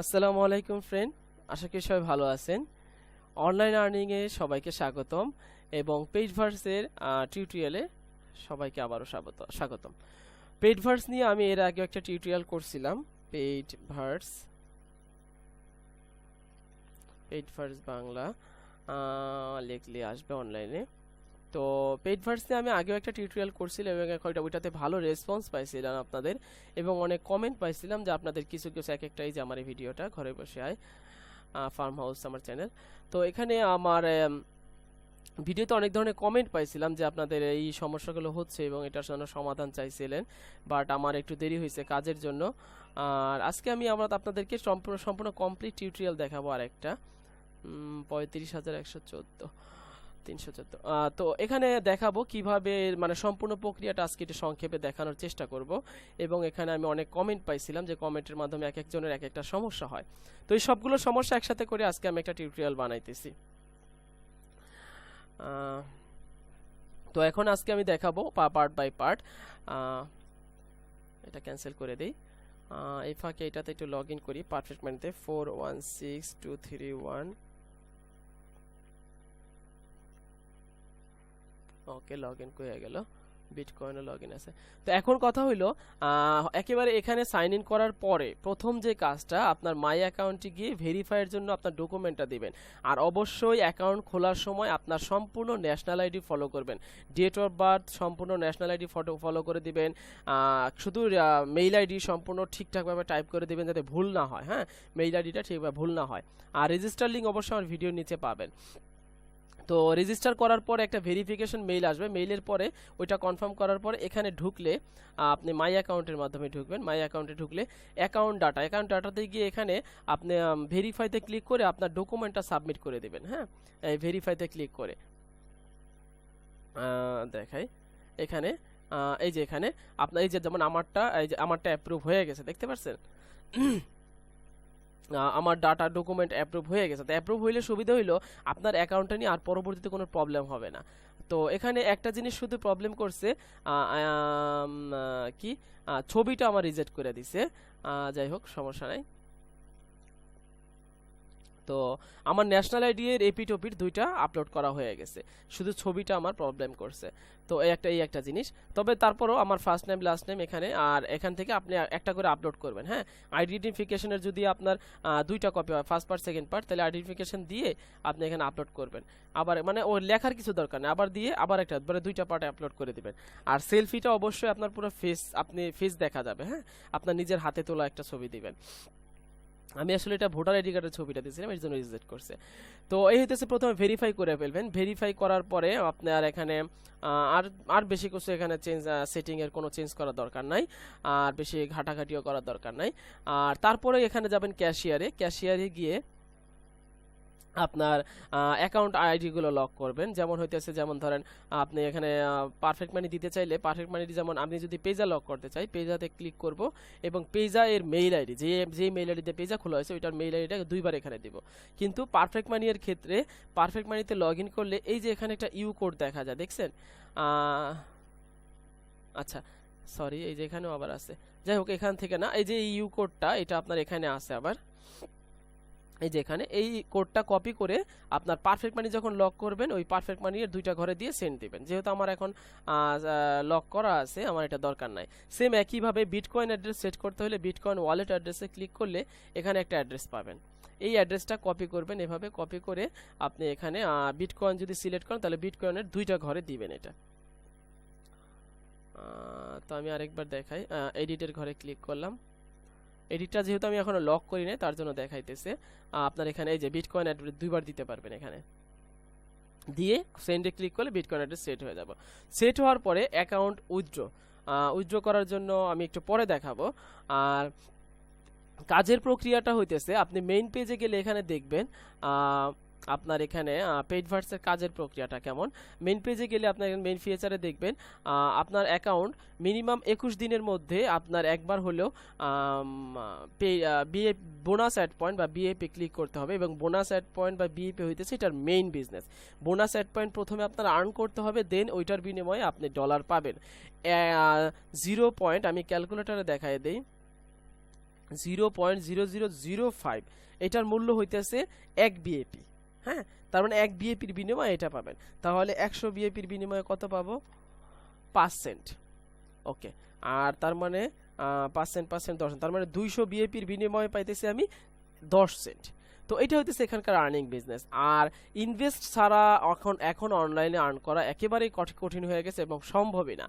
আসসালামু আলাইকুম ফ্রেন্ড, আশা করি সবাই ভালো আছেন। অনলাইন আর্নিংয়ে সবাইকে স্বাগতম এবং পেইডভার্সের টিউটোরিয়ালে সবাইকে আবারও স্বাগতম। পেইডভার্স নিয়ে আমি এর আগে একটা টিউটোরিয়াল করছিলাম। পেইডভার্স বাংলা লিখলে আসবে অনলাইনে। তো পেইডভার্স নিয়ে আমি আগেও একটা টিউটোরিয়াল করছিলাম এবং ওইটাতে ভালো রেসপন্স পাইছিলাম আপনাদের, এবং অনেক কমেন্ট পাইছিলাম যে আপনাদের কিছু কিছু এক একটা, এই যে আমার এই ভিডিওটা ঘরে বসে আয় ফার্ম হাউস আমার চ্যানেল। তো এখানে আমার ভিডিওতে অনেক ধরনের কমেন্ট পাইছিলাম যে আপনাদের এই সমস্যাগুলো হচ্ছে এবং এটার জন্য সমাধান চাইছিলেন, বাট আমার একটু দেরি হয়েছে কাজের জন্য। আর আজকে আমি আপনাদেরকে সম্পূর্ণ কমপ্লিট টিউটোরিয়াল দেখাবো আরেকটা 35,114 314। তো এখানে দেখাবো কিভাবে, মানে সম্পূর্ণ প্রক্রিয়াটা আজকে একটু সংক্ষেপে দেখানোর চেষ্টা করব। এবং এখানে আমি অনেক কমেন্ট পাইছিলাম যে কমেন্টের মাধ্যমে এক একজনের এক একটা সমস্যা হয়। তো এই সবগুলো সমস্যা একসাথে করে আজকে আমি একটা টিউটোরিয়াল বানাইতেছি। তো এখন আজকে আমি দেখাবো পার্ট বাই পার্ট। এটা ক্যান্সেল করে দিই। এই ফাঁকে এটাতে একটু লগ ইন করি পারফেক্ট মানিতে 416231। ওকে, লগ ইন হয়ে গেল, বিটকয়েনও লগ ইন আছে। তো এখন কথা হইলো, একেবারে এখানে সাইন ইন করার পরে প্রথম যে কাজটা, আপনার মাই অ্যাকাউন্টে গিয়ে ভেরিফাইয়ের জন্য আপনার ডকুমেন্টটা দিবেন। আর অবশ্যই অ্যাকাউন্ট খোলার সময় আপনার সম্পূর্ণ ন্যাশনাল আইডি ফলো করবেন, ডেট অফ বার্থ সম্পূর্ণ ন্যাশনাল আইডি ফলো করে দিবেন। শুধু মেইল আইডি সম্পূর্ণ ঠিকঠাকভাবে টাইপ করে দিবেন যাতে ভুল না হয়। হ্যাঁ, মেইল আইডিটা ঠিকভাবে ভুল না হয়। আর রেজিস্টার লিঙ্ক অবশ্যই আমার ভিডিওর নিচে পাবেন। তো রেজিস্টার করার পরে একটা ভেরিফিকেশন মেইল আসবে, মেইলের পরে ওইটা কনফার্ম করার পরে এখানে ঢুকলে আপনি মাই অ্যাকাউন্টের মাধ্যমে ঢুকবেন। মাই অ্যাকাউন্টে ঢুকলে অ্যাকাউন্ট ডাটাতে গিয়ে এখানে আপনি ভেরিফাইতে ক্লিক করে আপনার ডকুমেন্টটা সাবমিট করে দেবেন। হ্যাঁ, এই ভেরিফাইতে ক্লিক করে দেখাই এখানে, এই যে এখানে আপনার এই যে যেমন আমারটা, এই যে আমারটা অ্যাপ্রুভ হয়ে গেছে, দেখতে পাচ্ছেন আমার ডাটা ডকুমেন্ট অ্যাপ্রুভ হয়ে গেছে। তো অ্যাপ্রুভ হইলে সুবিধা হইলো আপনার অ্যাকাউন্টটা নিয়ে আর পরবর্তীতে কোনো প্রবলেম হবে না। তো এখানে একটা জিনিস শুধু প্রবলেম করছে, কি ছবিটা আমার রিজেক্ট করে দিছে। যাই হোক, সমস্যা নাই। তো আমার ন্যাশনাল আইডি এর এপিটোপির দুইটা আপলোড করা হয়ে গেছে, শুধু ছবিটা আমার প্রবলেম করছে। তো এই একটা জিনিস। তবে তারপরও আমার ফার্স্ট নেম লাস্ট নেম এখানে, আর এখান থেকে আপনি একটা করে আপলোড করবেন। হ্যাঁ, আইডেন্টিফিকেশনের যদি আপনার দুইটা কপি হয়, ফার্স্ট পার্ট সেকেন্ড পার্ট, তাহলে আইডেন্টিফিকেশন দিয়ে আপনি এখানে আপলোড করবেন। আবার মানে ও লেখার কিছু দরকার নেই, আবার দিয়ে আবার একটা দুইটা পার্টে আপলোড করে দিবেন। আর সেলফিটা অবশ্যই আপনার পুরো ফেস দেখা যাবে। হ্যাঁ, আপনার নিজের হাতে তোলা একটা ছবি দিবেন। আমি আসলে এটা ভোটার আইডি কার্ডের ছবিটা দিয়েছিলাম, এর জন্য রিজেক্ট করছে। তো এই হইতেছে প্রথমে ভেরিফাই করে ফেলবেন। ভেরিফাই করার পরে আপনার এখানে আর আর বেশি কিছু এখানে সেটিং এর কোনো চেঞ্জ করার দরকার নাই, আর বেশি ঘাটাঘাটিও করার দরকার নাই। আর তারপরে এখানে যাবেন ক্যাশিয়ারে গিয়ে আপনার অ্যাকাউন্ট আইডিগুলো লক করবেন। যেমন হইতেছে, যেমন ধরেন আপনি এখানে পারফেক্ট মানি দিতে চাইলে পারফেক্ট মানি, যেমন আমি যদি পেজা লক করতে চাই, পেজাতে ক্লিক করব এবং পেজা এর মেইল আইডি, যে মেইল আইডিতে পেজা খোলা হয়েছে ওইটার মেইল আইডিটা দুইবার এখানে দিব। কিন্তু পারফেক্ট মানি এর ক্ষেত্রে পারফেক্ট মানিতে লগ ইন করলে এই যে এখানে একটা ইউ কোড দেখা যায়, দেখছেন? আচ্ছা, সরি, এই যে এখানেও আবার আছে। যাই হোক, এখান থেকে না, এই যে ইউ কোডটা এটা আপনার এখানে আছে আবার, এই যে এখানে এই কোডটা কপি করে আপনার পারফেক্ট মানি যখন লক করবেন ওই পারফেক্ট মানি এর দুইটা ঘরে দিয়ে সেন্ড দিবেন। যেহেতু আমার এখন লক করা আছে, আমার এটা দরকার নাই। সেম একইভাবে বিটকয়েন অ্যাড্রেস সেট করতে হলে বিটকয়েন ওয়ালেট অ্যাড্রেসে ক্লিক করলে এখানে একটা অ্যাড্রেস পাবেন। এই অ্যাড্রেসটা কপি করবেন, এভাবে কপি করে আপনি এখানে বিটকয়েন যদি সিলেক্ট করেন তাহলে বিটকয়েনের দুইটা ঘরে দিবেন এটা। তো আমি আরেকবার দেখাই, এডিটের ঘরে ক্লিক করলাম। এডিটটা যেহেতু আমি এখনো লক করি নাই তার জন্য দেখাইতেছে। আপনার এখানে এই যে বিটকয়েন অ্যাড্রেস দুইবার দিতে পারবেন, এখানে দিয়ে সেন্ডে ক্লিক করলে বিটকয়েন অ্যাড্রেস সেট হয়ে যাবে। সেট হওয়ার পরে অ্যাকাউন্ট উইথড্র করার জন্য আমি একটু পরে দেখাবো। আর কাজের প্রক্রিয়াটা হইতেছে, আপনি মেইন পেজে গেলে এখানে দেখবেন আপনার এখানে পেইডভার্সের কাজের প্রক্রিয়াটা কেমন। মেইন পেজে গেলে আপনার মেইন ফিচারে দেখবেন আপনার অ্যাকাউন্ট মিনিমাম 21 দিনের মধ্যে আপনার একবার হলেও বোনাস অ্যাড পয়েন্ট বা বিএপি ক্লিক করতে হবে। এবং বোনাস অ্যাড পয়েন্ট বা বিএপি হইতেছে এটার main business. Bonus ad point প্রথমে আপনার আর্ন করতে হবে, দেন ওইটার বিনিময়ে আপনি ডলার পাবেন। 0 পয়েন্ট আমি ক্যালকুলেটরে দেখাই দেই, 0.0005, এটার মূল্য হইতেছে 1 বিএপি। হ্যাঁ, তার মানে 1 বিএপির বিনিময়ে এটা পাবেন। তাহলে 100 বিএপির বিনিময়ে কত পাবো? 5 সেন্ট। ওকে, আর তার মানে 5 সেন্ট 5 সেন্ট 10 সেন্ট, তার মানে 200 বিএপির বিনিময়ে পাইতেছি আমি 10 সেন্ট। তো এটা হইতেছে এখানকার আর্নিং বিজনেস। আর ইনভেস্ট ছাড়া এখন অনলাইনে আর্ন করা একেবারেই কঠিন হয়ে গেছে এবং সম্ভবই না।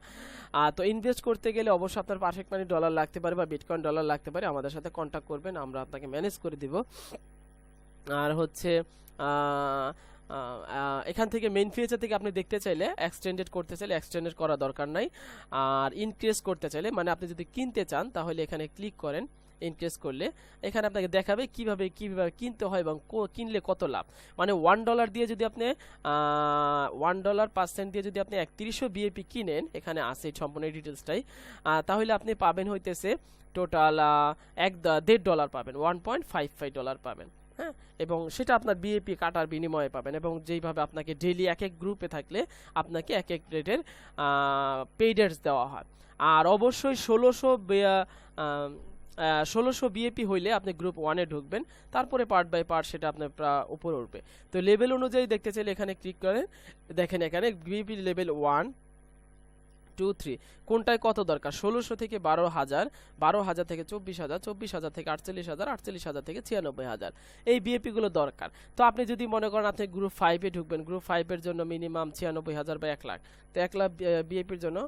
তো ইনভেস্ট করতে গেলে অবশ্যই আপনার পারফেক্ট মানি ডলার লাগতে পারে বা বিটকয়েন ডলার লাগতে পারে। আমাদের সাথে কন্ট্যাক্ট করবেন, আমরা আপনাকে ম্যানেজ করে দিব। আর হচ্ছে এখান থেকে মেইন ফিচার থেকে আপনি দেখতে চাইলে এক্সটেন্ডেড করতে চাইলে এক্সটেন্ডেড করা দরকার নাই। আর ইনক্রিজ করতে চাইলে মানে আপনি যদি কিনতে চান তাহলে এখানে ক্লিক করেন। ইনক্রিজ করলে এখানে আপনাকে দেখাবে কিভাবে কিনতে হয় এবং কিনলে কত লাভ। মানে $1 দিয়ে যদি আপনি $1 দিয়ে যদি আপনি 3100 বিএপি কিনেন, এখানে আছে সম্পূর্ণ ডিটেলসটাই, তাহলে আপনি পাবেন হইতেছে টোটাল $1.50 পাবেন, $1.55 পাবেন। হ্যাঁ, এবং সেটা আপনার বিএপি কাটার বিনিময়ে পাবেন। এবং যেইভাবে আপনাকে ডেইলি এক এক গ্রুপে থাকলে আপনাকে এক এক রেটের পেইড অ্যাডস দেওয়া হয়। আর অবশ্যই 1600 বিএপি হইলে আপনি গ্রুপ 1-এ ঢুকবেন, তারপরে পার্ট বাই পার্ট সেটা আপনার উপরে উঠবে। তো লেভেল অনুযায়ী দেখতে চাইলে এখানে ক্লিক করেন, দেখেন এখানে বিএপি লেভেল 1, 2, 3 কোনটায় কত দরকার। 1600 থেকে 12,000, 12,000 থেকে 24,000, 24,000 থেকে 48,000, 48,000 থেকে 96,000, এই বিএপি গুলো দরকার। তো আপনি যদি মনে করেন আপনি গ্রুপ 5-এ ঢুকবেন, গ্রুপ 5-এর জন্য মিনিমাম 96,000 বা 1 লাখ। তো 1 লাখ বিএপির জন্য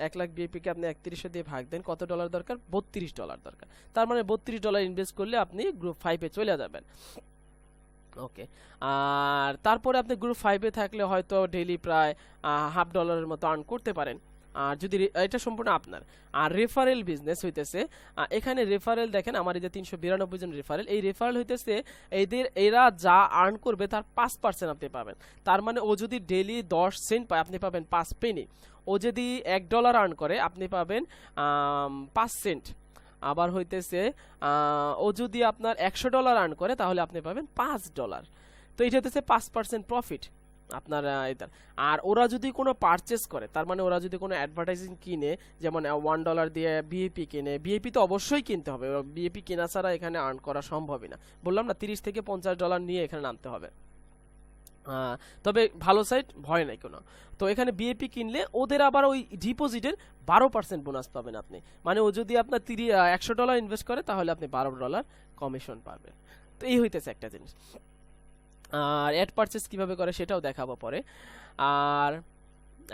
1 লাখ বিএপি কে আপনি 3100 দিয়ে ভাগ দেন, কত ডলার দরকার? $32 দরকার। তার মানে $32 ইনভেস্ট করলে আপনি গ্রুপ 5-এ চলে যাবেন। ওকে, আর তারপরে আপনি গ্রুপ 5-এ থাকলে হয়তো ডেইলি প্রায় $50 মতো আর্ন করতে পারেন। আর যদি এটা সম্পূর্ণ আপনার। আর রেফারেল বিজনেস হইতেছে, এখানে রেফারেল দেখেন আমার এই যে 392 জন রেফারেল, এই রেফারেল হইতেছে এরা যা আর্ন করবে তার 5% আপনি পাবেন। তার মানে ও যদি ডেইলি 10 সেন্ট পায় আপনি পাবেন 5 পেনি। ও যদি $1 আর্ন করে আপনি পাবেন 5 সেন্ট। আবার হইতেছে ও যদি আপনার $100 আর্ন করে তাহলে আপনি পাবেন $5। তো এটা হচ্ছে 5% প্রফিট আপনার এটার। আর ওরা যদি কোনো পারচেস করে, তার মানে ওরা যদি কোনো অ্যাডভার্টাইজিং কিনে, যেমন $1 দিয়ে বিএপি কিনে, বিএপি তো অবশ্যই কিনতে হবে, বিএপি কেনা ছাড়া এখানে আর্ন করা সম্ভবই না। বললাম না, $30 থেকে $50 নিয়ে এখানে নামতে হবে। তবে ভালো সাইট, ভয় নাই কোনো। তো এখানে বিএপি কিনলে ওদের আবার ওই ডিপোজিটের 12% বোনাস পাবেন আপনি। মানে ও যদি আপনার $100 ইনভেস্ট করে তাহলে আপনি $12 কমিশন পাবেন। তো এই হইতেছে একটা জিনিস। আর অ্যাড পারচেস কিভাবে করে সেটাও দেখাবো পরে। আর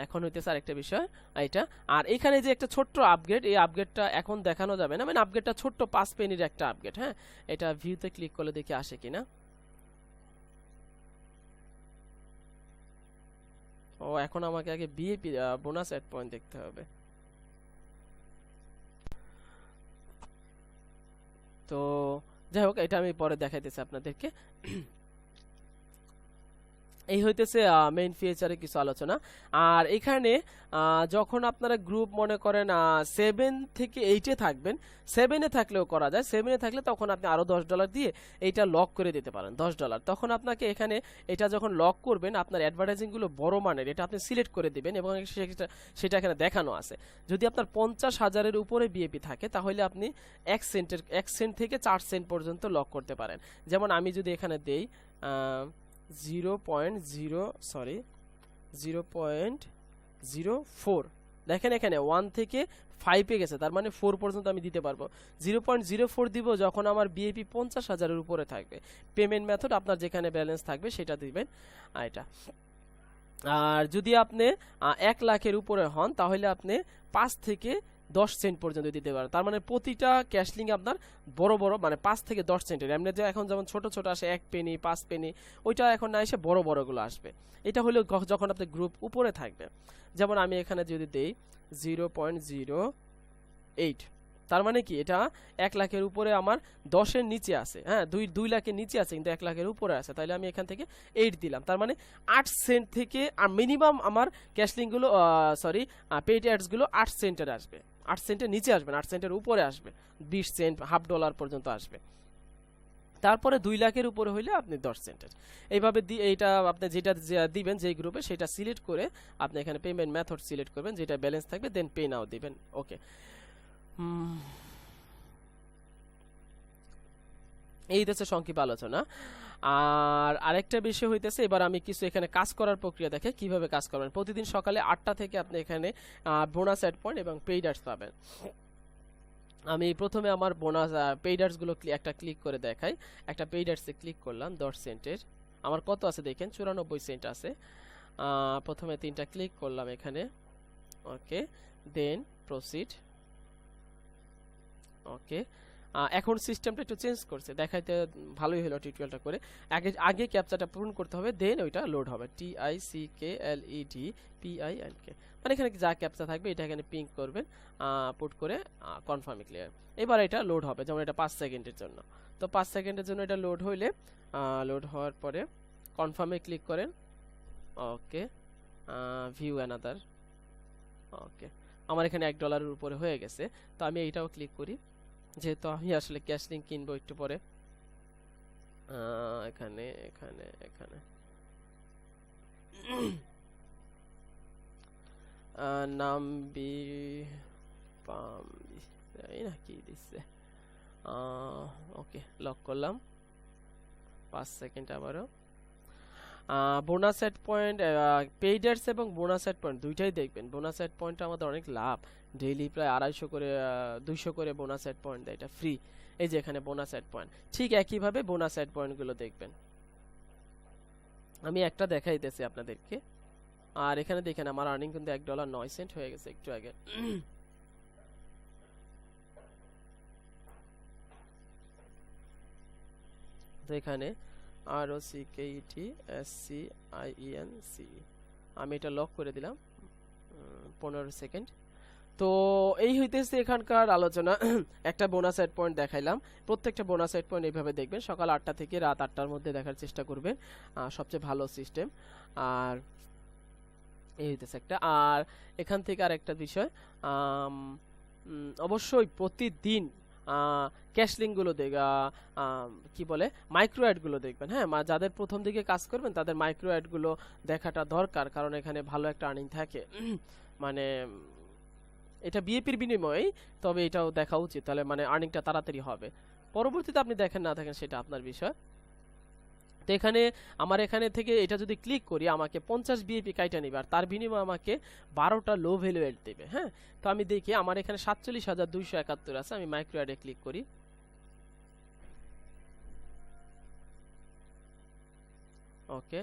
এখন হইতেছে আরেকটা বিষয় এটা। আর এখানে যে একটা ছোট্ট আপগ্রেড, এই আপগ্রেডটা এখন দেখানো যাবে না, মানে আপগ্রেডটা ছোট্ট 5 পেনির একটা আপগ্রেড। হ্যাঁ, এটা ভিউতে ক্লিক করলে দেখি আসে কিনা। ও, এখন আমাকে আগে বিএপি বোনাস অ্যাড পয়েন্ট দেখতে হবে। তো যাই হোক, এটা আমি পরে দেখাইতেছি আপনাদেরকে। এই হইতেছে মেইন ফিচারে কিছু আলোচনা। আর এখানে যখন আপনারা গ্রুপ মনে করেন 7 থেকে 8-এ থাকবেন, 7-এ থাকলেও করা যায়। 7-এ থাকলে তখন আপনি আরো $10 দিয়ে এইটা লক করে দিতে পারেন, $10। তখন আপনাকে এখানে এটা যখন লক করবেন আপনার অ্যাডভার্টাইজিং গুলো বড় মানের, এটা আপনি সিলেক্ট করে দিবেন এবং সেটা এখানে দেখানো আছে। যদি আপনার 50,000-এর উপরে বিএপি থাকে তাহলে আপনি 1 সেন্ট থেকে 4 সেন্ট পর্যন্ত লক করতে পারেন। যেমন আমি যদি এখানে দেই 0.04, দেখেন এখানে 1 থেকে 5-এ গেছে, তার মানে 4 পর্যন্ত আমি দিতে পারবো। 0.04 দিব যখন আমার বিএপি 50,000-এর উপরে থাকবে। পেমেন্ট মেথড আপনার যেখানে ব্যালেন্স থাকবে সেটা দিবেন এটা। আর যদি আপনি 1 লাখের উপরে হন তাহলে আপনি 5 থেকে 10 সেন্ট পর্যন্ত দিতে পারেন। তার মানে প্রতিটা ক্যাশলিং আপনার বড় বড়, মানে 5 থেকে 10 সেন্টের। এমনি যে এখন যেমন ছোট ছোট আসে 1 পেনি 5 পেনি, ওইটা এখন না এসে বড় বড়গুলো আসবে। এটা হলো যখন আপনি গ্রুপ উপরে থাকবে। যেমন আমি এখানে যদি দেই 0.08, তার মানে কি এটা 1 লাখের উপরে আমার 10-এর নিচে আছে। হ্যাঁ, 2 লাখের নিচে আছে কিন্তু 1 লাখের উপরে আছে, তাহলে আমি এখান থেকে 8 দিলাম। তার মানে 8 সেন্ট থেকে মিনিমাম আমার ক্যাশলিংগুলো পেইড অ্যাডসগুলো 8 সেন্টের আসবে। 8 সেন্টের নিচে আসবে না, 8 সেন্টের উপরে আসবে, 20 সেন্ট $50 পর্যন্ত আসবে। তারপরে 2 লাখের উপরে হইলে আপনি 10 সেন্টের। এইভাবে এইটা আপনি যেটা দিবেন যেই গ্রুপে সেটা সিলেক্ট করে আপনি এখানে পেমেন্ট মেথড সিলেক্ট করবেন, যেটা ব্যালেন্স থাকবে, দেন পে নাও দিবেন। ওকে, এই হচ্ছে সংক্ষিপ্ত আলোচনা। আর আরেকটা বিষয় হইতেছে, এবার আমি কিছু এখানে কাজ করার প্রক্রিয়া দেখে কিভাবে কাজ করবেন। প্রতিদিন সকালে 8টা থেকে আপনি এখানে বোনাস অ্যাড পয়েন্ট এবং পেইড অ্যাডস পাবেন। আমি প্রথমে আমার বোনাস পেইড অ্যাডস গুলো একটা ক্লিক করে দেখাই। একটা পেইড অ্যাডসে ক্লিক করলাম 10 সেন্টের, আমার কত আছে দেখেন 94 সেন্ট আছে। প্রথমে 3টা ক্লিক করলাম এখানে, ওকে, দেন প্রসিড, ওকে। এখন সিস্টেমটা একটু চেঞ্জ করছে, দেখাইতে ভালোই হলো টিউটোরিয়ালটা করে। আগে আগে ক্যাপচাটা পূরণ করতে হবে, দেন ওইটা লোড হবে। TICKLED মানে এখানে যা ক্যাপচা থাকবে এটা এখানে পিং করবেন, পুট করে কনফার্মে ক্লিয়ার। এবার এটা লোড হবে, যেমন এটা 5 সেকেন্ডের জন্য। তো 5 সেকেন্ডের জন্য এটা লোড হইলে, লোড হওয়ার পরে কনফার্মে ক্লিক করেন, ওকে, ভিউ অ্যানাদার, ওকে। আমার এখানে $1 উপরে হয়ে গেছে। তো আমি এইটাও ক্লিক করি, যেহেতু আমি আসলে ক্যাশ লিঙ্ক কিনবো একটু পরে। এখানে এখানে এখানে নামবি পামবি, জানি না কি দিচ্ছে। ওকে, লক করলাম। 5 সেকেন্ড আবারও। Bonus ad point, paid ads এবং বোনাস অ্যাড পয়েন্ট দুইটাই দেখবেন। বোনাস অ্যাড পয়েন্টটা আমাদের অনেক লাভ, ডেইলি প্রায় 250 করে 200 করে বোনাস অ্যাড পয়েন্ট দেয়, এটা ফ্রি। এই যে এখানে বোনাস অ্যাড পয়েন্ট, ঠিক একইভাবে বোনাস অ্যাড পয়েন্টগুলো দেখবেন। আমি একটা দেখাইতেছি আপনাদেরকে। আর এখানে দেখেন আমার আর্নিং কিন্তু $1.09 হয়ে গেছে একটু আগে। তো এখানে ROCKETSCIENC, আমি এটা লক করে দিলাম 15 সেকেন্ড। তো এই হইতেছে এখানকার আলোচনা। একটা বোনাস অ্যাড পয়েন্ট দেখাইলাম, প্রত্যেকটা বোনাস অ্যাড পয়েন্ট এইভাবে দেখবেন। সকাল 8টা থেকে রাত 8টার মধ্যে দেখার চেষ্টা করবেন, সবচেয়ে ভালো সিস্টেম। আর এই হইতেছে একটা। আর এখান থেকে আর একটা বিষয়, অবশ্যই প্রতিদিন ক্যাশ লিঙ্কগুলো কি বলে মাইক্রো অ্যাডগুলো দেখবেন। হ্যাঁ, যাদের প্রথম দিকে কাজ করবেন তাদের মাইক্রো অ্যাডগুলো দেখাটা দরকার, কারণ এখানে ভালো একটা আর্নিং থাকে। মানে এটা বিএপির বিনিময়ে, তবে এটাও দেখা উচিত, তাহলে মানে আর্নিংটা তাড়াতাড়ি হবে। পরবর্তীতে আপনি দেখেন না দেখেন সেটা আপনার বিষয়। তো এখানে আমার এখানে থেকে এটা যদি ক্লিক করি, আমাকে 50 বিএপি কাইটা নেবে, আর তার বিনিময়ে আমাকে 12টা লো ভ্যালু অ্যাড দেবে। হ্যাঁ, তো আমি দেখি আমার এখানে 47,271 আছে। আমি মাইক্রো অ্যাডে ক্লিক করি, ওকে।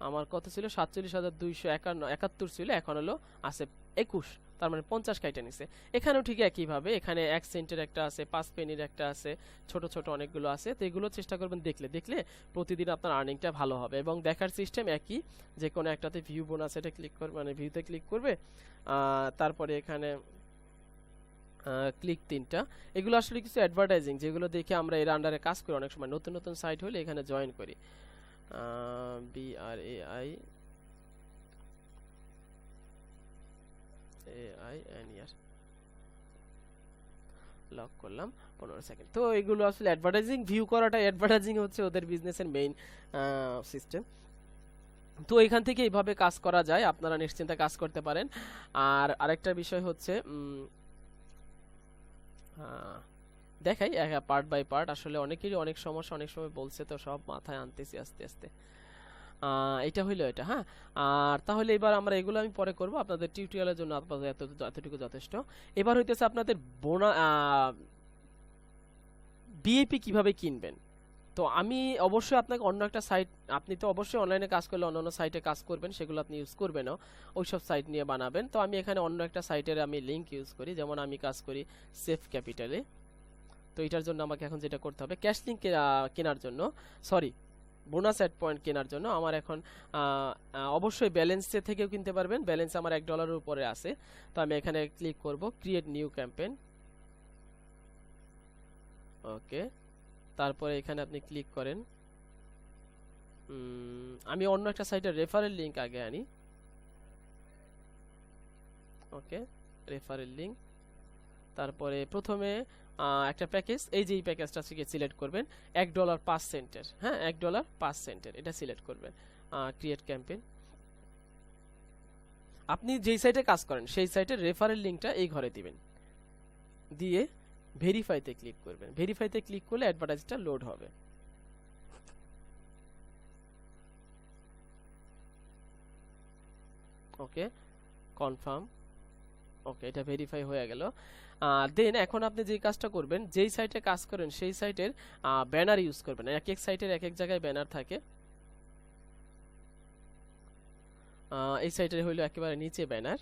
আমার কত ছিল? 47,271 ছিল, এখন হলো আছে 21, তার মানে 50 কাইটা নিছে। এখানেও ঠিক একইভাবে, এখানে 1 সেন্টের একটা আছে, 5 পেনির একটা আছে, ছোট ছোট অনেকগুলো আছে। তো এগুলো চেষ্টা করবেন দেখলে দেখলে প্রতিদিন আপনার আর্নিংটা ভালো হবে। এবং দেখার সিস্টেম একই, যে কোনো একটাতে ভিউ বোনাস এটা ক্লিক করবে, মানে ভিউতে ক্লিক করবে। তারপরে এখানে ক্লিক 3টা, এগুলো আসলে কিছু অ্যাডভার্টাইজিং, যেগুলো দেখে আমরা এর আন্ডারে কাজ করি। অনেক সময় নতুন নতুন সাইট হলে এখানে জয়েন করি। BRAIAINER লক করলাম 15 সেকেন্ড। তো এগুলো আসলে অ্যাডভার্টাইজিং, ভিউ করাটা অ্যাডভার্টাইজিং হচ্ছে ওদের বিজনেসের মেইন সিস্টেম। তো এখান থেকে এইভাবে কাজ করা যায়, আপনারা নিশ্চিন্তে কাজ করতে পারেন। আর আরেকটা বিষয় হচ্ছে দেখাই পার্ট বাই পার্ট। আসলে অনেকেরই অনেক সমস্যা, অনেক সময় বলছে, তো সব মাথায় আনতেছি আস্তে আস্তে। এটা হইলো এটা। হ্যাঁ, আর তাহলে এবার আমরা এগুলো আমি পরে করব, আপনাদের টিউটোরিয়ালের জন্য আপাতত এতটুকু যথেষ্ট। এবার হইতেছে আপনাদের বিএপি কিভাবে কিনবেন। তো আমি অবশ্যই আপনাকে অন্য একটা সাইট, আপনি তো অবশ্যই অনলাইনে কাজ করলে অন্য সাইটে কাজ করবেন, সেগুলো আপনি ইউজ করবেন না, ওইসব সাইট নিয়ে বানাবেন। তো আমি এখানে অন্য একটা সাইটের আমি লিঙ্ক ইউজ করি, যেমন আমি কাজ করি সেফ ক্যাপিটালে। তো এটার জন্য আমাকে এখন যেটা করতে হবে, ক্যাশ লিঙ্ক কেনার জন্য, সরি বোনাস অ্যাড পয়েন্ট কেনার জন্য আমার এখন অবশ্যই ব্যালেন্সে থেকেও কিনতে পারবেন। ব্যালেন্স আমার $1 উপরে আছে। তো আমি এখানে ক্লিক করব ক্রিয়েট নিউ ক্যাম্পেইন, ওকে। তারপরে এখানে আপনি ক্লিক করেন, আমি অন্য একটা সাইটের রেফারেল লিঙ্ক আগে আনি, ওকে, রেফারেল লিঙ্ক। তারপরে প্রথমে একটা প্যাকেজ, এই যে এই প্যাকেজটা থেকে সিলেক্ট করবেন $1.05। হ্যাঁ, $1.05 এটা সিলেক্ট করবেন, ক্রিয়েট ক্যাম্পেইন। আপনি যেই সাইটে কাজ করেন সেই সাইটের রেফারেল লিঙ্কটা এই ঘরে দিবেন, দিয়ে ভেরিফাইতে ক্লিক করবেন। ভেরিফাইতে ক্লিক করলে অ্যাডভার্টাইজটা লোড হবে। ওকে, কনফার্ম। ওকে, এটা ভেরিফাই হয়ে গেল। দেন এখন আপনি যে কাজটা করবেন, যেই সাইটে কাজ করেন সেই সাইটের ব্যানার ইউজ করবেন। এক এক সাইটের এক এক জায়গায় ব্যানার থাকে। এই সাইটের হইলো একেবারে নিচে ব্যানার।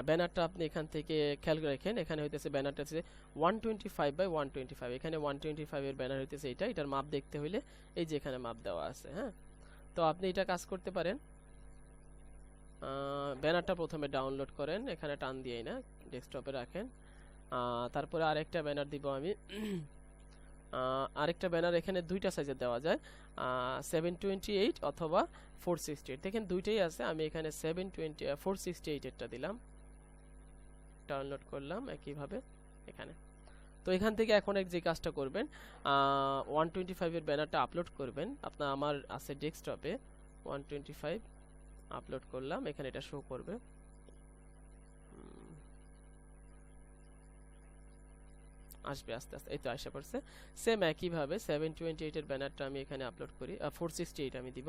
ব্যানারটা আপনি এখান থেকে খেয়াল করে রাখেন, এখানে হইতেছে ব্যানারটা হচ্ছে 125/125, এখানে 125 এর ব্যানার হইতেছে এটা। এটার মাপ দেখতে হইলে এই যে এখানে মাপ দেওয়া আছে। হ্যাঁ, তো আপনি এটা কাজ করতে পারেন। ব্যানারটা প্রথমে ডাউনলোড করেন, এখানে টান দিয়েই না, ডেস্কটপে রাখেন। তারপরে আরেকটা ব্যানার দিব আমি। আরেকটা ব্যানার এখানে দুইটা সাইজে দেওয়া যায়, 728 অথবা 468। দেখেন দুইটাই আছে, আমি এখানে 468 এরটা দিলাম, ডাউনলোড করলাম একইভাবে এখানে। তো এখান থেকে এখন যে কাজটা করবেন, 125 এর ব্যানারটা আপলোড করবেন। আমার আছে ডেস্কটপে 125 আপলোড করলাম, এখানে এটা শো করবে। আসবে আস্তে আস্তে, এই তো আসা পড়ছে। সেম একইভাবে 728 এর ব্যানারটা আমি এখানে আপলোড করি, 468 আমি দিব।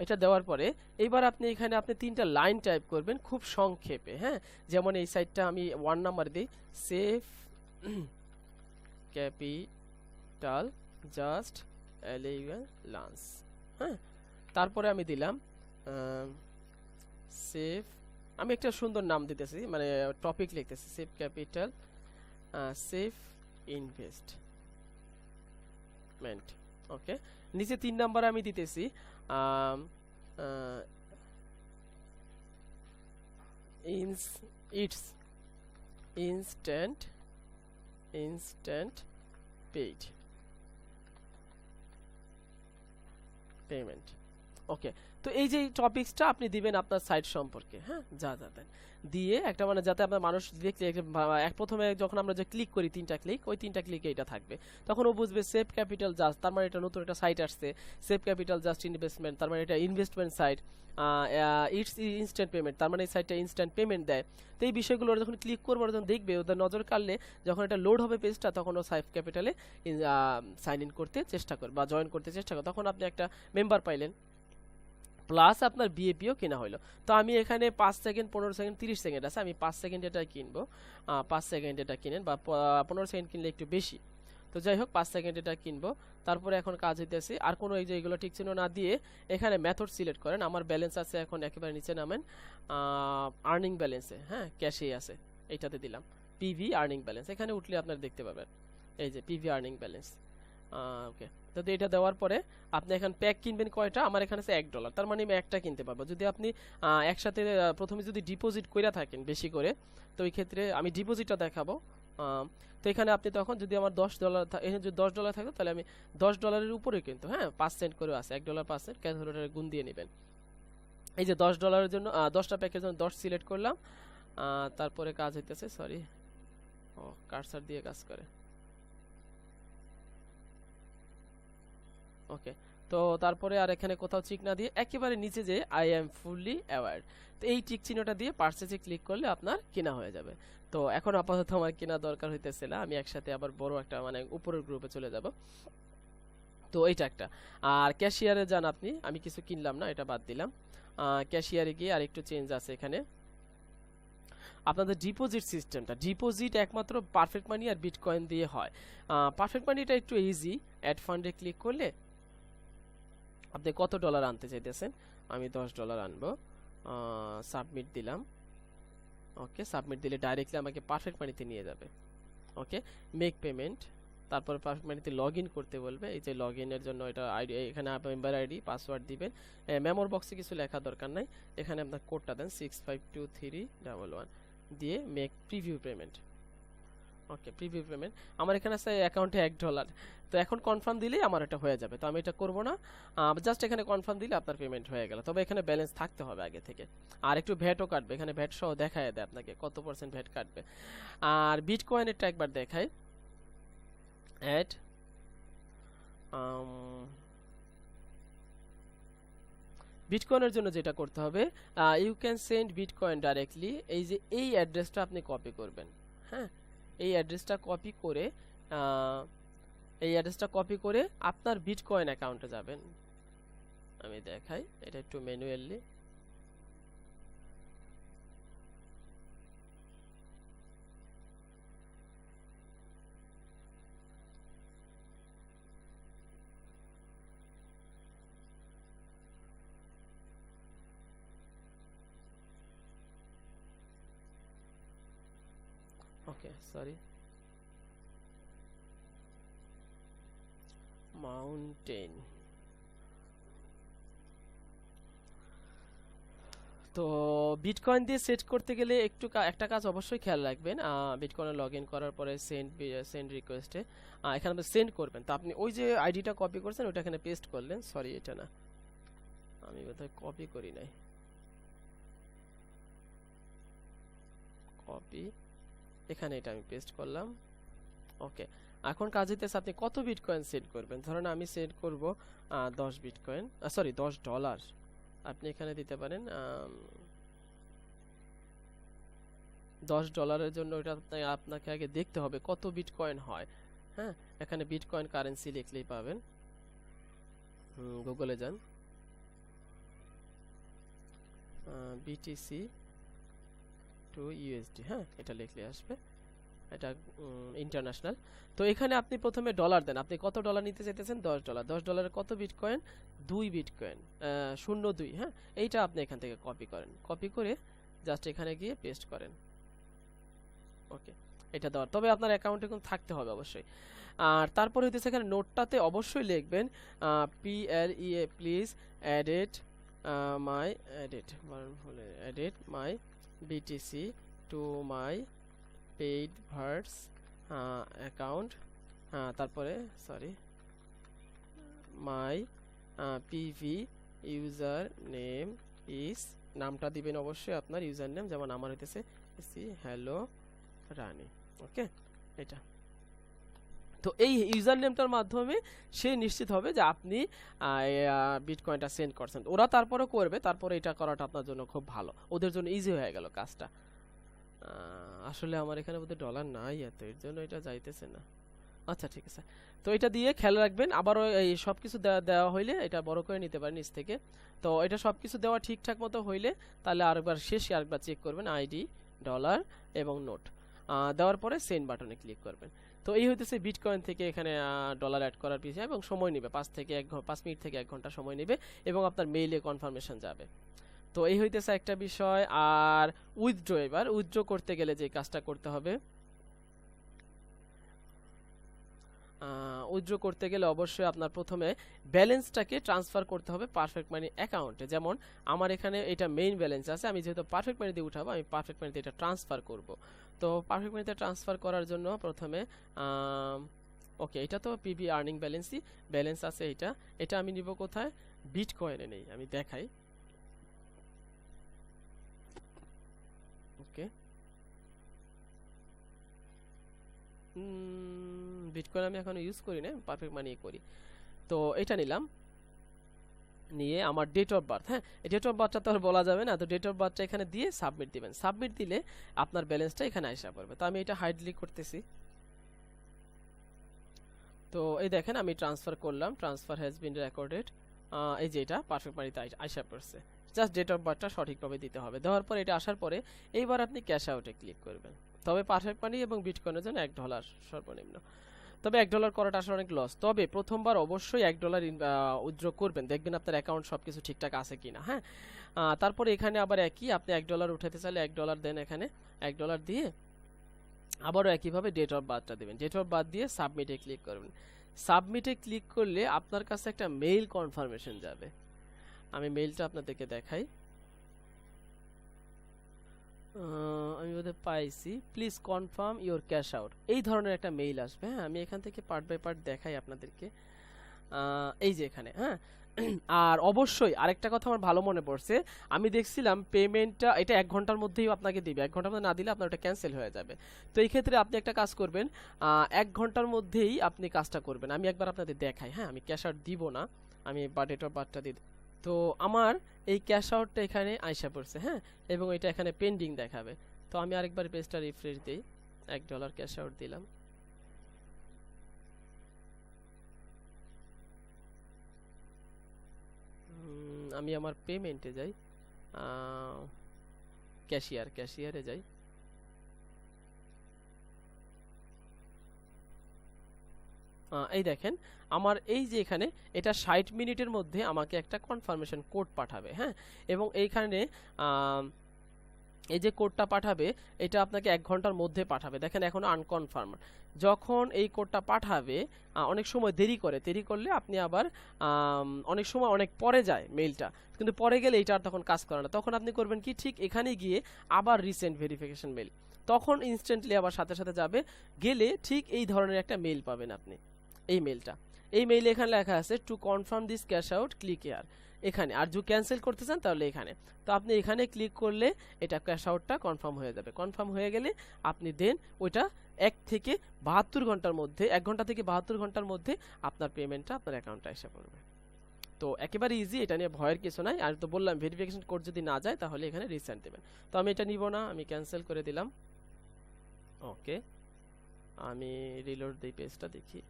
এটা দেওয়ার পরে এইবার আপনি এখানে তিনটা লাইন টাইপ করবেন খুব সংক্ষেপে। হ্যাঁ, যেমন এই সাইডটা আমি 1 নাম্বার দিই, save capital just eleven lunch. হ্যাঁ, তারপরে আমি দিলাম সেভ, আমি একটা সুন্দর নাম দিতেছি, মানে টপিক লিখতেছি, সেভ ক্যাপিটাল সেভ ইনভেস্টমেন্ট। ওকে, নিচে 3 নাম্বার আমি দিতেছি ইটস ইনস্ট্যান্ট পেইড পেমেন্ট। ওকে, তো এই যে টপিকসটা আপনি দিবেন আপনার সাইট সম্পর্কে। হ্যাঁ, যা যা দেন দিয়ে একটা, মানে যাতে আপনার মানুষ দেখলে প্রথমে যখন আমরা যে ক্লিক করি 3টা ক্লিক, ওই 3টা ক্লিকে এটা থাকবে, তখন ও বুঝবে সেভ ক্যাপিটাল জাস্ট, তার মানে এটা নতুন একটা সাইট আসছে। সেভ ক্যাপিটাল জাস্ট ইনভেস্টমেন্ট, তার মানে এটা investment site. It's instant payment, তার মানে এই সাইটটা ইনস্ট্যান্ট পেমেন্ট দেয়। তো এই বিষয়গুলো যখন ক্লিক করবো, যখন দেখবে, ওদের নজর কাড়লে, যখন এটা লোড হবে পেজটা, তখন ও সেভ ক্যাপিটালে সাইন ইন করতে চেষ্টা করবে বা জয়েন করতে চেষ্টা করবে, তখন আপনি একটা মেম্বার পাইলেন, প্লাস আপনার বিএপিও কেনা হলো। তো আমি এখানে 5 সেকেন্ড, 15 সেকেন্ড, 30 সেকেন্ড আছে, আমি 5 সেকেন্ড এটা কিনবো। 5 সেকেন্ড এটা কিনেন, বা 15 সেকেন্ড কিনলে একটু বেশি। তো যাই হোক, 5 সেকেন্ড এটা কিনবো। তারপরে এখন কাজ হইতেছে, আর কোনো এই যে এগুলো ঠিক চিহ্ন না দিয়ে এখানে মেথড সিলেক্ট করেন। আমার ব্যালেন্স আছে, এখন একেবারে নিচে নামেন, আর্নিং ব্যালেন্সে। হ্যাঁ, ক্যাশেই আছে, এইটাতে দিলাম পিভি আর্নিং ব্যালেন্স। এখানে উঠলে আপনারা দেখতে পাবেন এই যে পিভি আর্নিং ব্যালেন্স। ওকে, তো এটা দেওয়ার পরে আপনি এখন প্যাক কিনবেন কয়টা, আমার এখানে আছে $1, তার মানে আমি একটা কিনতে পারবো। যদি আপনি একসাথে প্রথমে যদি ডিপোজিট কইরা থাকেন বেশি করে, তো এই ক্ষেত্রে আমি ডিপোজিটটা দেখাবো। তো এখানে আপনি তখন যদি আমার $10 এখানে যদি $10 থাকে, তাহলে আমি $10 উপরে কিন্তু, হ্যাঁ, 5 সেন্ট করে আছে, $1 5 সেন্ট, ক্যালকুলেটরে গুণ দিয়ে নেবেন। এই যে $10 জন্য 10টা প্যাকের জন্য 10 সিলেক্ট করলাম। তারপরে কাজ হইতেছে, সরি, ও কার্সার দিয়ে কাজ করে। ওকে, তো তারপরে আর এখানে কোথাও চিক না দিয়ে একেবারে নিচে যে আই এম ফুললি অ্যাওয়্যার, তো এই টিক চিহ্নটা দিয়ে পারচেজে ক্লিক করলে আপনার কেনা হয়ে যাবে। তো এখন আপাতত আমার কেনা দরকার হইতেছে না, আমি একসাথে আবার বড় একটা, মানে উপরের গ্রুপে চলে যাব। তো এইটা একটা। আর ক্যাশিয়ারে যান আপনি, আমি কিছু কিনলাম না, এটা বাদ দিলাম। ক্যাশিয়ারে গিয়ে আর একটু চেঞ্জ আছে এখানে। আপনাদের ডিপোজিট সিস্টেমটা, ডিপোজিট একমাত্র পারফেক্ট মানি আর বিটকয়েন দিয়ে হয়। পারফেক্ট মানিটা একটু ইজি, অ্যাড ফান্ডে ক্লিক করলে আপনি কত ডলার আনতে চাইতেছেন, আমি $10 আনবো। সাবমিট দিলাম। ওকে, সাবমিট দিলে ডাইরেক্টলি আমাকে পারফেক্ট মানিতে নিয়ে যাবে। ওকে, মেক পেমেন্ট, তারপর পারফেক্ট মানিতে লগ ইন করতে বলবে। এই যে লগ ইনের জন্য এটা আইডি, এখানে মেম্বার আইডি, পাসওয়ার্ড দিবেন। মেমোর বক্সে কিছু লেখা দরকার নাই, এখানে আপনার কোডটা দেন 652311 দিয়ে মেক প্রিভিউ পেমেন্ট। ওকে, প্রিভিউ পেমেন্ট, আমার এখানে আছে অ্যাকাউন্টে $1, তো এখন কনফার্ম দিলেই আমার এটা হয়ে যাবে। তো আমি এটা করব না, জাস্ট এখানে কনফার্ম দিলে আপনার পেমেন্ট হয়ে গেল। তবে এখানে ব্যালেন্স থাকতে হবে আগে থেকে, আর একটু ভ্যাটও কাটবে, এখানে ভ্যাট সহ দেখায় দেয় আপনাকে কত % ভ্যাট কাটবে। আর বিটকয়েনেরটা একবার দেখায়, অ্যাড বিটকয়েনের জন্য যেটা করতে হবে, you can send bitcoin directly, এই যে এই অ্যাড্রেসটা আপনি কপি করবেন। হ্যাঁ, এই অ্যাড্রেসটা কপি করে আপনার বিটকয়েন অ্যাকাউন্টে যাবেন। আমি দেখাই এটা একটু ম্যানুয়ালি। ওকে, সরি, মাউন্টেন। তো বিটকয়েন দিয়ে সেট করতে গেলে একটা কাজ অবশ্যই খেয়াল রাখবেন। বিটকয়েনে লগ ইন করার পরে সেন্ড রিকোয়েস্টে এখানে আপনি সেন্ড করবেন। তো আপনি ওই যে আইডিটা কপি করছেন ওটা এখানে পেস্ট করলেন। সরি, এটা না, আমি বোধহয় কপি করি নাই। কপি, এখানে এটা আমি পেস্ট করলাম। ওকে, এখন কাজ হইতেছে আপনি কত বিটকয়েন সেট করবেন। ধরেন আমি সেট করব 10 বিটকয়েন, সরি $10। আপনি এখানে দিতে পারেন $10 জন্য ওটা আপনাকে আগে দেখতে হবে কত বিটকয়েন হয়। হ্যাঁ, এখানে বিটকয়েন কারেন্সি লিখলেই পাবেন। গুগলে যান, বিটিসি টু ইউএসডি, হ্যাঁ এটা লিখলে আসবে, এটা ইন্টারন্যাশনাল। তো এখানে আপনি প্রথমে ডলার দেন, আপনি কত ডলার নিতে চাইতেছেন? $10। $10 কত বিটকয়েন? 2 বিটকয়েন, 02। হ্যাঁ, এইটা আপনি এখান থেকে কপি করেন, কপি করে জাস্ট এখানে গিয়ে পেস্ট করেন। ওকে, এটা দেওয়ার, তবে আপনার অ্যাকাউন্টে কিন্তু থাকতে হবে অবশ্যই। আর তারপরে হইতেছে এখানে নোটটাতে অবশ্যই লিখবেন PLEA please added my BTC to my paid ভার্স অ্যাকাউন্ট, তারপরে sorry my PV user name is, নামটা দিবেন অবশ্যই আপনার ইউজার নেম, যেমন আমার হইতেছে হ্যালো রানী। ওকে, এটা তো এই ইউজার নেমটার মাধ্যমে সে নিশ্চিত হবে যে আপনি বিটকয়েনটা সেন্ড করছেন। ওরা তারপরে করবে, তারপরে এটা করাটা আপনার জন্য খুব ভালো, ওদের জন্য ইজি হয়ে গেল কাজটা। আসলে আমার এখানে বোধহয় ডলার নাই এত, এর জন্য এটা যাইতেছে না। আচ্ছা ঠিক আছে, তো এটা দিয়ে খেয়াল রাখবেন। আবারও এই সব কিছু দেওয়া হইলে এটা বড় করে নিতে পারেন নিচ থেকে। তো এটা সব কিছু দেওয়া ঠিকঠাক মতো হইলে তাহলে আরেকবার শেষে আরেকবার চেক করবেন, আইডি, ডলার এবং নোট দেওয়ার পরে সেন্ড বাটনে ক্লিক করবেন। তো এই হইতেছে বিটকয়েন থেকে এখানে ডলার অ্যাড করার বিষয়, এবং সময় নেবে 5 মিনিট থেকে 1 ঘন্টা সময় নেবে, এবং আপনার মেইলে কনফার্মেশন যাবে। তো এই হইতেছে একটা বিষয়। আর উইথড্র, এবার উইথড্র করতে গেলে যে কাজটা করতে হবে, উইথড্র করতে গেলে অবশ্যই আপনার প্রথমে ব্যালেন্সটাকে ট্রান্সফার করতে হবে পারফেক্ট মানি অ্যাকাউন্টে। যেমন আমার এখানে এটা মেইন ব্যালেন্স আছে, আমি যেহেতু পারফেক্ট মানি দিয়ে উঠাবো, আমি পারফেক্ট মানিতে এটা ট্রান্সফার করব। তো পারফেক্ট মানিতে ট্রান্সফার করার জন্য প্রথমে ওকে, এটা তো পিবি আর্নিং ব্যালেন্স আছে, এটা আমি নিব কোথায়? বিটকয়েনে নেই, আমি দেখাই। ওকে, বিটকয়েন আমি এখন ইউজ করি না, পারফেক্ট মানি করি। তো এটা নিলাম, নিয়ে আমার ডেট অফ বার্থ, হ্যাঁ ডেট অফ বার্থটা তো আর বলা যাবে না, তো ডেট অফ বার্থটা এখানে দিয়ে সাবমিট দিবেন। সাবমিট দিলে আপনার ব্যালেন্সটা এখানে আসা পড়বে। তো আমি এটা হাইডলি করতেছি। তো এই দেখেন আমি ট্রান্সফার করলাম, ট্রান্সফার হ্যাজ বিন রেকর্ডেড, এই যে এটা পারফেক্ট মানিতে আসা পড়ছে। জাস্ট ডেট অফ বার্থটা সঠিকভাবে দিতে হবে। দেওয়ার পরে এটা আসার পরে এইবার আপনি ক্যাশ আউটে ক্লিক করবেন। তবে পারফেক্ট মানি এবং বিটকয়েনের জন্য $1 সর্বনিম্ন। তবে $1 করাটা আসলে অনেক লস। তবে প্রথমবার অবশ্যই $1 উইথড্র করবেন, দেখবেন আপনার অ্যাকাউন্ট সবকিছু ঠিকঠাক আছে কিনা। হ্যাঁ, তারপরে এখানে আবার একই, আপনি $1 উঠাতে চাইলে $1 দেন, এখানে $1 দিয়ে আবারও একইভাবে ডেট অফ বার্থটা দেবেন। ডেট অফ বার্থ দিয়ে সাবমিটে ক্লিক করবেন। সাবমিটে ক্লিক করলে আপনার কাছে একটা মেইল কনফার্মেশন যাবে। আমি মেইলটা আপনাদেরকে দেখাই। আমি বোধহয় পাইছি, please confirm your cash out, এই ধরনের একটা মেইল আসবে। হ্যাঁ, আমি এখান থেকে পার্ট বাই পার্ট দেখাই আপনাদেরকে। এই যে এখানে, হ্যাঁ আর অবশ্যই আরেকটা কথা আমার ভালো মনে পড়ছে, আমি দেখছিলাম পেমেন্টটা এটা 1 ঘন্টার মধ্যেই আপনাকে দিবে। 1 ঘন্টার মধ্যে না দিলে আপনার ওটা ক্যান্সেল হয়ে যাবে। তো এই ক্ষেত্রে আপনি একটা কাজ করবেন, 1 ঘন্টার মধ্যেই আপনি কাজটা করবেন। আমি একবার আপনাদের দেখাই। হ্যাঁ, আমি ক্যাশ আউট দিব না, আমি ডেট অফ বার্থটা দিই। তো আমার এই ক্যাশ আউটটা এখানে আইসা পড়ছে, হ্যাঁ, এবং এটা এখানে পেন্ডিং দেখাবে। তো আমি আরেকবার পেজটা রিফ্রেশ দিই, $1 ক্যাশ আউট দিলাম। আমি আমার পেমেন্টে যাই, ক্যাশিয়ারে যাই। এই দেখেন আমার এই যে এখানে এটা 60 মিনিটের মধ্যে আমাকে একটা কনফার্মেশন কোড পাঠাবে, হ্যাঁ, এবং এইখানে এই যে কোডটা পাঠাবে এটা আপনাকে 1 ঘন্টার মধ্যে পাঠাবে। দেখেন এখনো আনকনফার্ম। যখন এই কোডটা পাঠাবে অনেক সময় দেরি করলে আপনি আবার অনেক সময় অনেক পরে যায় মেইলটা, কিন্তু পরে গেলে এটা আর তখন কাজ করে না। তখন আপনি করবেন কি, ঠিক এখানে গিয়ে আবার রিসেন্ট ভেরিফিকেশন মেইল, তখন ইনস্ট্যান্টলি আবার সাথে সাথে যাবে, গেলে ঠিক এই ধরনের একটা মেইল পাবেন আপনি। এই মেইলে এখানে লেখা আছে to confirm this cash out click here, এখানে। আর যদি ক্যান্সেল করতে চান তাহলে এখানে। তো আপনি এখানে ক্লিক করলে এটা ক্যাশ আউটটা কনফার্ম হয়ে যাবে। কনফার্ম হয়ে গেলে আপনি দেন ওইটা 1 থেকে 72 ঘন্টার মধ্যে, 1 ঘন্টা থেকে 72 ঘন্টার মধ্যে আপনার পেমেন্টটা আপনার অ্যাকাউন্টে এসে পড়বে। তো একেবারে ইজি, এটা নিয়ে ভয়ের কিছু নাই। আর তো বললাম ভেরিফিকেশন কোড যদি না যায় তাহলে এখানে রিসেন্ট দেবেন। তো আমি এটা নিব না, আমি ক্যান্সেল করে দিলাম। ওকে, আমি রিলোড দিই, পেজটা দেখি।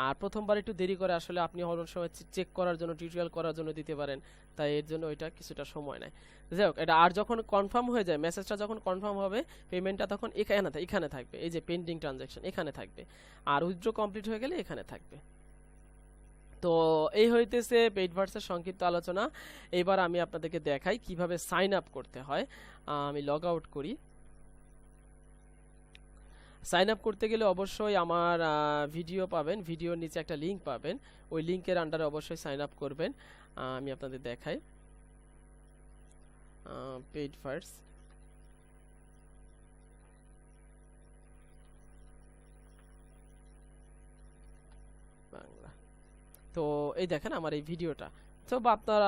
আর প্রথমবার একটু দেরি করে, আসলে আপনি অনেক সময় চেক করার জন্য, টিউটোরিয়াল করার জন্য দিতে পারেন, তাই এর জন্য ওইটা কিছুটা সময় নেয়। যাই হোক, এটা আর যখন কনফার্ম হয়ে যায়, মেসেজটা যখন কনফার্ম হবে, পেমেন্টটা তখন এখানে থাকবে, এই যে পেন্ডিং ট্রানজ্যাকশন এখানে থাকবে, আর উইথড্র কমপ্লিট হয়ে গেলে এখানে থাকবে। তো এই হইতেছে পেইডভার্সের সংক্ষিপ্ত আলোচনা। এবার আমি আপনাদেরকে দেখাই কিভাবে সাইন আপ করতে হয়। আমি লগ আউট করি। সাইন আপ করতে গেলে অবশ্যই আমার ভিডিও পাবেন, ভিডিওর নিচে একটা লিঙ্ক পাবেন, ওই লিঙ্কের আন্ডারে অবশ্যই সাইন আপ করবেন। আমি আপনাদের দেখাই, পেইডভার্স বাংলা। তো এই দেখেন আমার এই ভিডিওটা, তো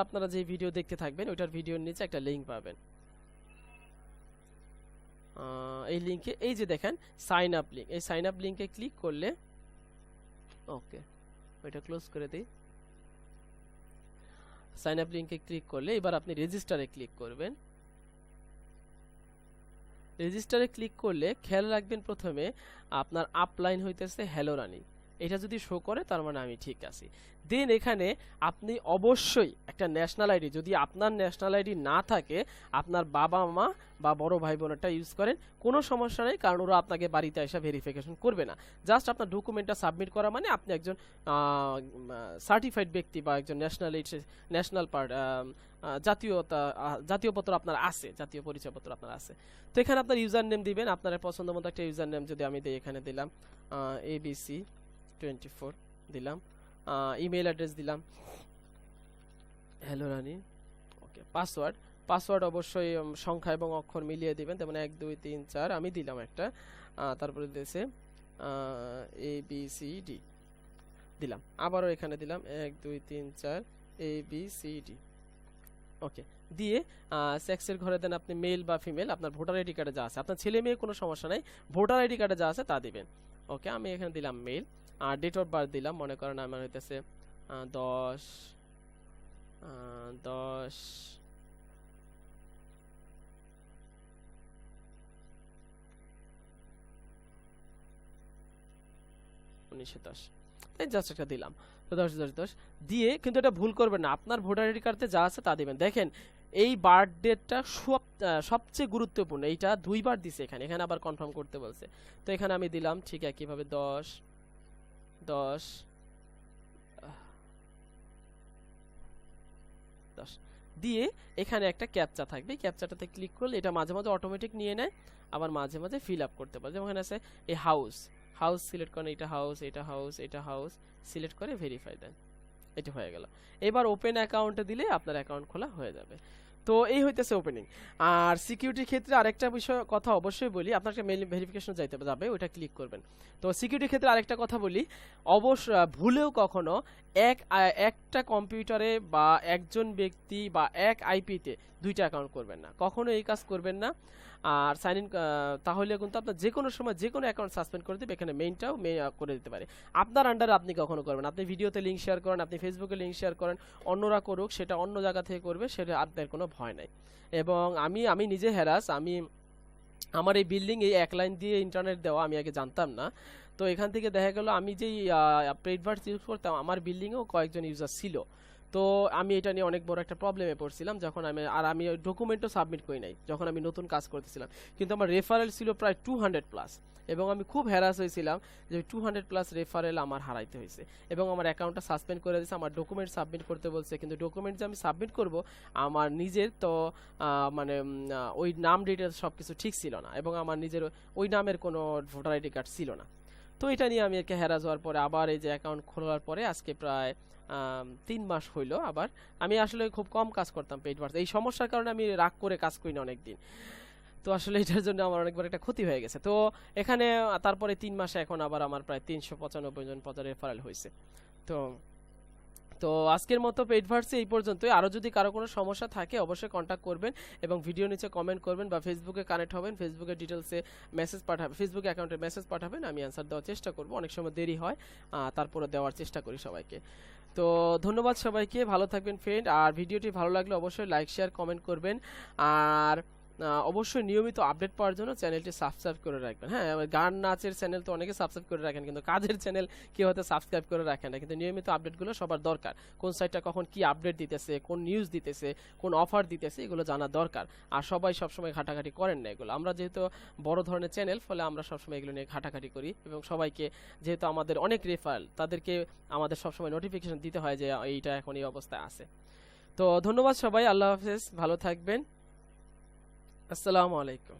আপনারা যে ভিডিও দেখতে থাকবেন ওইটার ভিডিওর নিচে একটা লিঙ্ক পাবেন। এই লিঙ্কে এই যে দেখেন সাইন আপ লিঙ্ক, এই সাইন আপ লিঙ্কে ক্লিক করলে, ওকে ওইটা ক্লোজ করে দিই। সাইন আপ লিঙ্কে ক্লিক করলে এবার আপনি রেজিস্টারে ক্লিক করবেন। রেজিস্টারে ক্লিক করলে খেয়াল রাখবেন প্রথমে আপনার আপলাইন হইতেছে হ্যালো রানি, এটা যদি শো করে তার মানে আমি ঠিক আছি। দেন এখানে আপনি অবশ্যই একটা ন্যাশনাল আইডি, যদি আপনার ন্যাশনাল আইডি না থাকে আপনার বাবা মা বা বড় ভাই বোনেরটা ইউজ করেন, কোনো সমস্যা নেই, কারণ ওরা আপনাকে বাড়িতে এসে ভেরিফিকেশন করবে না। জাস্ট আপনার ডকুমেন্টটা সাবমিট করা মানে আপনি একজন সার্টিফাইড ব্যক্তি বা একজন ন্যাশনাল জাতীয়পত্র আপনার আছে, জাতীয় পরিচয়পত্র আপনার আছে। তো এখানে আপনার ইউজার নেম দিবেন, আপনার পছন্দ মতো একটা ইউজার নেম যদি আমি দিই, এখানে দিলাম ABC24 দিলাম, ইমেল অ্যাড্রেস দিলাম হ্যালো রানি। ওকে, পাসওয়ার্ড অবশ্যই সংখ্যা এবং অক্ষর মিলিয়ে দিবেন, যেমন 1 2 3 4 আমি দিলাম একটা, তারপরে দিয়েছে ABCD দিলাম, আবারও এখানে দিলাম 1 2 3 4 ABCD। ওকে, দিয়ে সেক্সের ঘরে দেন আপনি মেল বা ফিমেল, আপনার ভোটার আইডি কার্ডে যা আছে, আপনার ছেলে মেয়ে কোনো সমস্যা নাই, ভোটার আইডি কার্ডে যা আছে তা দিবেন। ওকে, আমি এখানে দিলাম মেল। আর ডেট অফ বার্থ দিলাম, মনে করেন আমার হইতেছে 10 10 1910, জাস্ট একটা দিলাম। তো 10 10 10 দিয়ে, কিন্তু এটা ভুল করবেন না, আপনার ভোটার আইডি কার্ডে যা আছে তা দিবেন। দেখেন এই বার্থ ডেটটা সবচেয়ে গুরুত্বপূর্ণ, এইটা 2 বার দিছে এখানে, এখানে আবার কনফার্ম করতে বলছে। তো এখানে আমি দিলাম ঠিক একইভাবে 10 10 10 দিয়ে এখানে একটা ক্যাপচা থাকবে, ক্যাপচাটাতে ক্লিক করলে এটা মাঝে মাঝে অটোমেটিক নিয়ে নেয়, আবার মাঝে মাঝে ফিল আপ করতে পারে। যেমন এখানে আছে এই হাউস সিলেক্ট করেন, এটা হাউস সিলেক্ট করে ভেরিফাই দেন, এটা হয়ে গেল। এবার ওপেন অ্যাকাউন্টে দিলে আপনার অ্যাকাউন্ট খোলা হয়ে যাবে। তো এই হইতেছে ওপেনিং। আর সিকিউরিটির ক্ষেত্রে আরেকটা বিষয় কথা অবশ্যই বলি, আপনাকে মেইল ভেরিফিকেশন যাবে, ওইটা ক্লিক করবেন। তো সিকিউরিটির ক্ষেত্রে আরেকটা কথা বলি, অবশ্যই ভুলেও কখনো একটা কম্পিউটারে বা একজন ব্যক্তি বা এক আইপিতে দুইটা অ্যাকাউন্ট করবেন না, কখনো এই কাজ করবেন না। আর সাইন ইন তাহলে কিন্তু আপনার যে কোনো সময় যে কোনো অ্যাকাউন্ট সাসপেন্ড করে দেবে, এখানে মেইনটাও করে দিতে পারে। আপনার আন্ডারে আপনি কখনো করবেন, আপনি ভিডিওতে লিঙ্ক শেয়ার করেন, আপনি ফেসবুকে লিঙ্ক শেয়ার করেন, অন্যরা করুক, সেটা অন্য জায়গা থেকে করবে, সেটা আপনার কোনো ভয় নাই। এবং আমি নিজে হ্যারাস, আমার এই বিল্ডিং এই এক লাইন দিয়ে ইন্টারনেট দেওয়া আমি আগে জানতাম না। তো এখান থেকে দেখা গেল আমি যেই পেডভার্স ইউজ করতাম আমার বিল্ডিংয়েও কয়েকজন ইউজার ছিল। তো আমি এটা নিয়ে অনেক বড় একটা প্রবলেমে পড়ছিলাম, যখন আমি ডকুমেন্টও সাবমিট করি নাই যখন আমি নতুন কাজ করতেছিলাম, কিন্তু আমার রেফারেল ছিল প্রায় 200 প্লাস, এবং আমি খুব হ্যারাস হয়েছিলাম যে 200 প্লাস রেফারেল আমার হারাইতে হয়েছে, এবং আমার অ্যাকাউন্টটা সাসপেন্ড করে দিয়েছে। আমার ডকুমেন্ট সাবমিট করতে বলছে, কিন্তু ডকুমেন্ট যে আমি সাবমিট করব আমার নিজের তো মানে ওই নাম ডিটেলস সব কিছু ঠিক ছিল না, এবং আমার নিজের ওই নামের কোনো ভোটার আইডি কার্ড ছিল না। তো এটা নিয়ে আমি একে হ্যারাস হওয়ার পরে আবার এই যে অ্যাকাউন্ট খোলার পরে আজকে প্রায় 3 মাস হইলো। আবার আমি আসলে খুব কম কাজ করতাম পেইডভার্স, এই সমস্যার কারণে আমি রাগ করে কাজ করি না অনেকদিন। তো আসলে এটার জন্য আমার অনেকবার একটা ক্ষতি হয়ে গেছে। তো এখানে তারপরে 3 মাসে এখন আবার আমার প্রায় 395 জন পদের রেফারেল হয়েছে। তো তো আজকের মতো পেইডভার্সে এই পর্যন্তই। আরও যদি কারো কোনো সমস্যা থাকে অবশ্যই কন্ট্যাক্ট করবেন, এবং ভিডিও নিচে কমেন্ট করবেন, বা ফেসবুকে কানেক্ট হবেন, ফেসবুকের ডিটেলসে মেসেজ পাঠাবেন, ফেসবুক অ্যাকাউন্টে মেসেজ পাঠাবেন, আমি অ্যান্সার দেওয়ার চেষ্টা করব। অনেক সময় দেরি হয়, তারপরে দেওয়ার চেষ্টা করি সবাইকে। তো ধন্যবাদ সবাইকে, ভালো থাকবেন ফ্রেন্ড। আর ভিডিওটি ভালো লাগলে অবশ্যই লাইক শেয়ার কমেন্ট করবেন, আর অবশ্যই নিয়মিত আপডেট পাওয়ার জন্য চ্যানেলটি সাবস্ক্রাইব করে রাখবেন। হ্যাঁ, গান নাচের চ্যানেল তো অনেকে সাবস্ক্রাইব করে রাখেন, কিন্তু কাজের চ্যানেল কেউ হয়তো সাবস্ক্রাইব করে রাখেন না। কিন্তু নিয়মিত আপডেটগুলো সবার দরকার, কোন সাইটটা কখন কি আপডেট দিতেছে, কোন নিউজ দিতেছে, কোন অফার দিতেছে, এগুলো জানা দরকার। আর সবাই সবসময় ঘাটাঘাটি করেন না এগুলো, আমরা যেহেতু বড় ধরনের চ্যানেল, ফলে আমরা সবসময় এগুলো নিয়ে ঘাটাঘাটি করি, এবং সবাইকে যেহেতু আমাদের অনেক রেফারেল, তাদেরকে আমাদের সবসময় নোটিফিকেশন দিতে হয় যে এইটা এখন এই অবস্থায় আছে। তো ধন্যবাদ সবাই, আল্লাহ হাফেজ, ভালো থাকবেন, আসসালামু আলাইকুম।